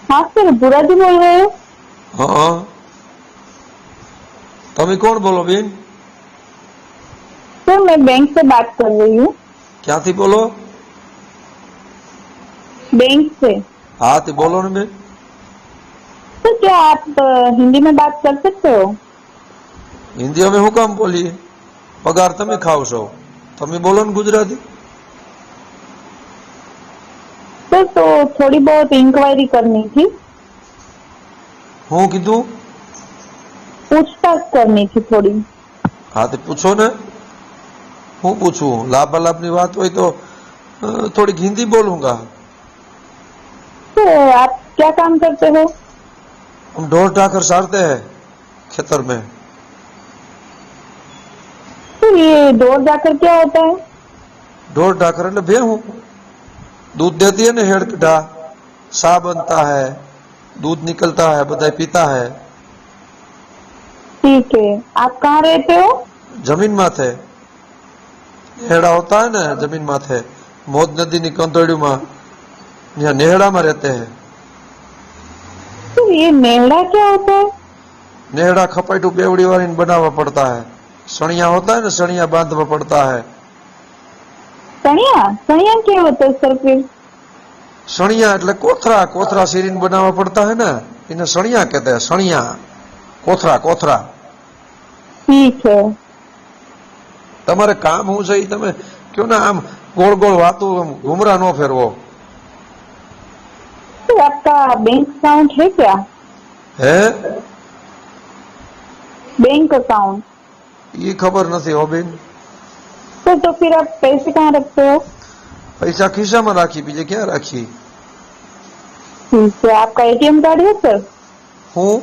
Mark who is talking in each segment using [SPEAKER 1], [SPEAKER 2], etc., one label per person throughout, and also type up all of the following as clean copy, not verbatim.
[SPEAKER 1] हाँ सर, बुरा जी बोल रहे हो?
[SPEAKER 2] हाँ, તમે કોણ બોલો બેન?
[SPEAKER 1] सर मैं बैंक से बात कर रही हूँ।
[SPEAKER 2] ક્યાંથી બોલો?
[SPEAKER 1] बैंक से।
[SPEAKER 2] હા તે બોલો ને બેન।
[SPEAKER 1] सर क्या आप हिंदी में बात कर सकते हो?
[SPEAKER 2] હિન્દી અમે શું કામ બોલીએ? પગાર તમે ખાવ છો, તમે બોલો ને ગુજરાતી।
[SPEAKER 1] सर तो थोड़ी बहुत इंक्वायरी करनी थी,
[SPEAKER 2] હું કીધું?
[SPEAKER 1] पूछताछ करनी थी थोड़ी।
[SPEAKER 2] હા તે પૂછો ને। હું પૂછું? લાભાલાભની વાત હોય તો થોડીક હિન્દી બોલુંગા।
[SPEAKER 1] तो आप क्या काम करते हो?
[SPEAKER 2] हम ढोर ढाकर सारते हैं खेतर में।
[SPEAKER 1] तो ये ढोर जाकर क्या होता है?
[SPEAKER 2] ढोर ढाकर એટલે ભેહું दूध देती है ना, हेड़ कटा सा बनता है, दूध निकलता है, बधाई पीता है।
[SPEAKER 1] ठीक है, आप कहाँ रहते हो?
[SPEAKER 2] जमीन माथे नेहड़ा होता है ना, जमीन माथे मोज नदी ની કંતોડીમાં यहाँ नेहड़ा में रहते हैं।
[SPEAKER 1] तो ये नेहड़ा क्या होता है?
[SPEAKER 2] नेहड़ा खपाटू बेवड़ी वाली बनावा पड़ता है। सणिया होता है ना, सणिया बांधवा पड़ता है।
[SPEAKER 1] सणिया? सणिया क्या होता है सर फिर?
[SPEAKER 2] सणिया એટલે કોથરા, કોથરા सीरीन बनावा पड़ता है ना, इन्हें सणिया कहते हैं। सणिया, कोथरा, कोथरा।
[SPEAKER 1] ठीक है।
[SPEAKER 2] તમારે કામ શું છે એ તમે કયો ને, આમ ગોળ ગોળ વાતો ઘુમરા નો ફેરવો।
[SPEAKER 1] तो आपका बैंक अकाउंट है क्या?
[SPEAKER 2] હે?
[SPEAKER 1] Bank account?
[SPEAKER 2] એ ખબર નથી હો બેન।
[SPEAKER 1] तो फिर आप पैसे कहाँ रखते हो?
[SPEAKER 2] પૈસા ખિસ્સામાં રાખી, બીજે ક્યાં રાખી?
[SPEAKER 1] ठीक है, आपका एटीएम कार्ड है सर?
[SPEAKER 2] હું?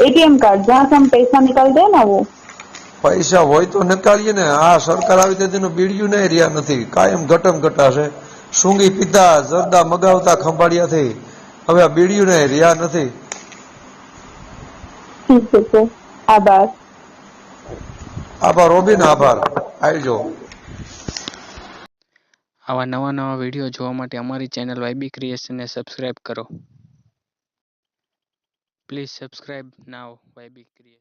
[SPEAKER 1] एटीएम कार्ड जहाँ से हम पैसा निकालते हैं ना वो।
[SPEAKER 2] પૈસા હોય તો નકારીએ ને। આ સરકાર આવી તેનું બીડિયું નહીં રહ્યા નથી, કાયમ ઘટમ ઘટાશે। સૂંગી પીતા જરદા મગાવતા ખંભાળિયાથી હવે આ બીડિયું નહીં રહ્યા નથી।
[SPEAKER 1] ठीक है सर, आभार।
[SPEAKER 2] આભાર રોબિન, આભાર। આવજો।
[SPEAKER 3] આવા નવા નવા વિડીયો જોવા માટે અમારી ચેનલ YB ક્રિએશનને સબસ્ક્રાઇબ કરો. Please subscribe now YB creation.